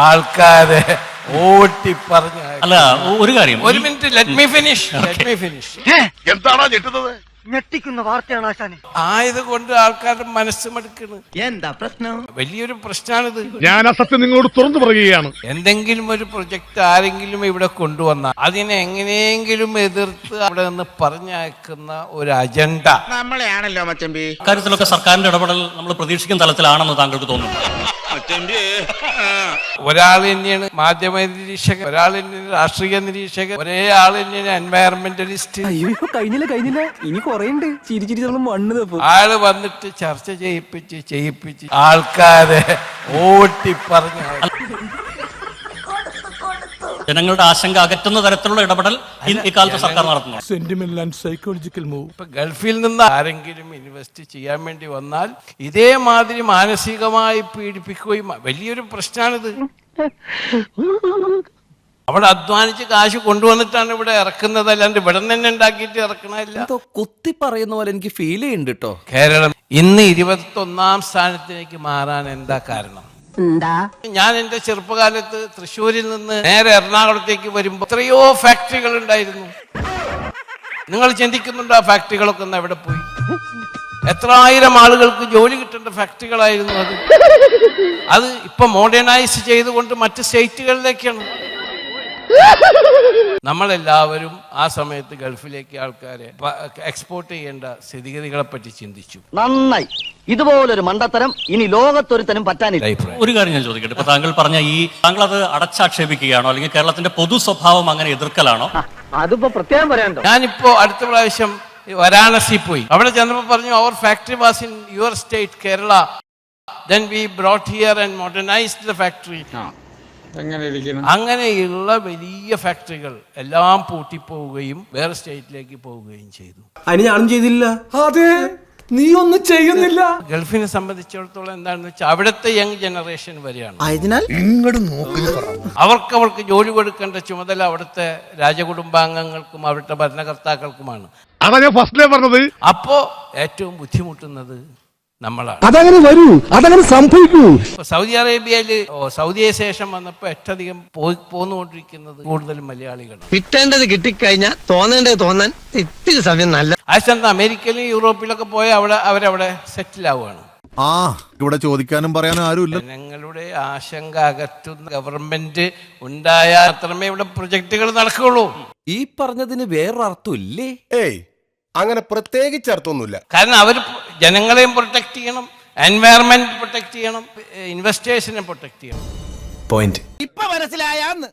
ആൾക്കാരെ ഓട്ടി പറഞ്ഞ അല്ല ഒരു കാര്യം, ഒരു മിനിറ്റ്, ലെറ്റ് മീ ഫിനിഷ്. എന്താണോ ഞെട്ടുന്നത്? ഞെട്ടിക്കുന്ന വാർത്തയാണ് ആശാനെ. ആയതുകൊണ്ട് ആൾക്കാരുടെ മനസ്സ് മടുക്കണ്. എന്താ പ്രശ്നം? വലിയൊരു പ്രശ്നമാണിത്. ഞാൻ ആ സത്യം നിങ്ങളോട് തുറന്നു പറയുകയാണ്. എന്തെങ്കിലും ഒരു പ്രൊജക്ട് ആരെങ്കിലും ഇവിടെ കൊണ്ടുവന്നാൽ അതിനെ എങ്ങനെയെങ്കിലും എതിർത്ത് അവിടെ നിന്ന് പറഞ്ഞയക്കുന്ന ഒരു അജണ്ട നമ്മളെയാണല്ലോ മച്ചമ്പി. കാര്യത്തിലൊക്കെ സർക്കാരിന്റെ ഇടപെടൽ നമ്മൾ പ്രതീക്ഷിക്കുന്ന തലത്തിലാണെന്ന് താങ്കൾക്ക് തോന്നുന്നു? ഒരാൾ തന്നെയാണ് മാധ്യമ നിരീക്ഷകൻ, ഒരാൾ തന്നെയാണ് രാഷ്ട്രീയ നിരീക്ഷകൻ, ഒരേ ആൾ തന്നെയാണ് എൻവയറമെന്റലിസ്റ്റ്. കഴിഞ്ഞില്ല ഇനി കൊറേണ്ട്. ചിരി നമ്മൾ മണ്ണ് തപ്പും. ആള് വന്നിട്ട് ചർച്ച ചെയ്യിപ്പിച്ച് ആൾക്കാരെ ഓട്ടി പറഞ്ഞ ജനങ്ങളുടെ ആശങ്ക അകറ്റുന്ന തരത്തിലുള്ള ഇടപെടൽ ഇക്കാലത്ത് സർക്കാർ നടത്തുന്നു. Sentimental and psychological move. ഇപ്പൊ ഗൾഫിൽ നിന്ന് ആരെങ്കിലും ഇൻവെസ്റ്റ് ചെയ്യാൻ വേണ്ടി വന്നാൽ ഇതേമാതിരി മാനസികമായി പീഡിപ്പിക്കുകയും വലിയൊരു പ്രശ്നമാണിത്. അവിടെ അധ്വാനിച്ച് കാശ് കൊണ്ടുവന്നിട്ടാണ് ഇവിടെ ഇറക്കുന്നത്, അല്ലാണ്ട് ഇവിടെ തന്നെ ഉണ്ടാക്കിയിട്ട് ഇറക്കണല്ല. കുത്തി പറയുന്ന പോലെ എനിക്ക് ഫീൽ ചെയ്യുന്നുണ്ട് കേട്ടോ. കേരളം ഇന്ന് 21ാം സ്ഥാനത്തേക്ക് മാറാൻ എന്താ കാരണം? ഞാൻ എന്റെ ചെറുപ്പകാലത്ത് തൃശ്ശൂരിൽ നിന്ന് നേരെ എറണാകുളത്തേക്ക് വരുമ്പോൾ എത്രയോ ഫാക്ടറികൾ ഉണ്ടായിരുന്നു. നിങ്ങൾ ചിന്തിക്കുന്നുണ്ടോ ആ ഫാക്ടറികളൊക്കെ ഒന്ന് എവിടെ പോയി? എത്ര ആയിരം ആളുകൾക്ക് ജോലി കിട്ടേണ്ട ഫാക്ടറികളായിരുന്നു അത് ഇപ്പൊ മോഡേണൈസ് ചെയ്തുകൊണ്ട് മറ്റ് സ്റ്റേറ്റുകളിലേക്കാണ്. നമ്മളെല്ലാവരും ആ സമയത്ത് ഗൾഫിലേക്ക് ആൾക്കാരെ എക്സ്പോർട്ട് ചെയ്യേണ്ട സ്ഥിതിഗതികളെ പറ്റി ചിന്തിച്ചു. നന്നായി. ഇതുപോലൊരു മണ്ടത്തരം ഇനി ലോകത്തൊരുത്തനും പറ്റാനില്ല. ഒരു കാര്യം ഞാൻ ചോദിക്കട്ടെ, ഇപ്പൊ താങ്കൾ പറഞ്ഞ താങ്കൾ അത് അടച്ചാക്ഷേപിക്കുകയാണോ, അല്ലെങ്കിൽ കേരളത്തിന്റെ പൊതു സ്വഭാവം അങ്ങനെ എതിർക്കലാണോ? അതിപ്പോ പ്രത്യേകം പറയാനുണ്ടോ? ഞാനിപ്പോ അടുത്ത പ്രാവശ്യം വാരാണസി പോയി. അവിടെ ചെന്നപ്പോ പറഞ്ഞു അവർ factory was in your state Kerala, then we brought here and modernized the factory. അങ്ങനെയുള്ള വലിയ ഫാക്ടറികൾ എല്ലാം പൂട്ടിപ്പോവുകയും വേറെ സ്റ്റേറ്റിലേക്ക് പോവുകയും ചെയ്തു. അതിന് ഞാനും ചെയ്തില്ല. അതെ, നീ ഒന്നും ചെയ്യുന്നില്ല. ഗൾഫിനെ സംബന്ധിച്ചിടത്തോളം എന്താണെന്ന് വെച്ചാൽ അവിടുത്തെ യങ് ജനറേഷൻ വരെയാണ്. അതിനാൽ അവർക്ക് ജോലി കൊടുക്കേണ്ട ചുമതല അവിടുത്തെ രാജകുടുംബാംഗങ്ങൾക്കും അവിടുത്തെ ഭരണകർത്താക്കൾക്കുമാണ്. അതാ ഞാൻ ഫസ്റ്റിലേ പറഞ്ഞത്. അപ്പോ ഏറ്റവും ബുദ്ധിമുട്ടുന്നത് നമ്മളാണ്. അതങ്ങനെ സംഭവിക്കൂ. സൗദി അറേബ്യയില് സൗദിയെ ശേഷം വന്നപ്പോ ഏറ്റവും പോന്നുകൊണ്ടിരിക്കുന്നത് കൂടുതലും മലയാളികളാണ്. കിട്ടേണ്ടത് കിട്ടിക്കഴിഞ്ഞാൽ തോന്നേണ്ടത് തോന്നാൻ ഇത്തിരി സമയം നല്ല. ആശാന്ത അമേരിക്കയിലും യൂറോപ്പിലൊക്കെ പോയ അവരവിടെ സെറ്റിൽ ആവുകയാണ്. ഇവിടെ ചോദിക്കാനും പറയാനും ആരുമില്ല. ജനങ്ങളുടെ ആശങ്ക അകറ്റുന്ന ഗവൺമെന്റ് ഉണ്ടായാൽ മാത്രമേ ഇവിടെ പ്രൊജക്ടുകൾ നടക്കുകയുള്ളൂ. ഈ പറഞ്ഞതിന് വേറൊരർത്ഥം ഇല്ലേ? ഏയ്, അങ്ങനെ പ്രത്യേകിച്ച് അർത്ഥമൊന്നുമില്ല. കാരണം അവർ ജനങ്ങളെയും പ്രൊട്ടക്ട് ചെയ്യണം, എൻവയറമെന്റ് പ്രൊട്ടക്ട് ചെയ്യണം, ഇൻവെസ്റ്റേഴ്സിനെ പ്രൊട്ടക്ട് ചെയ്യണം. പോയിന്റ് ഇപ്പൊ മനസ്സിലായാന്ന്.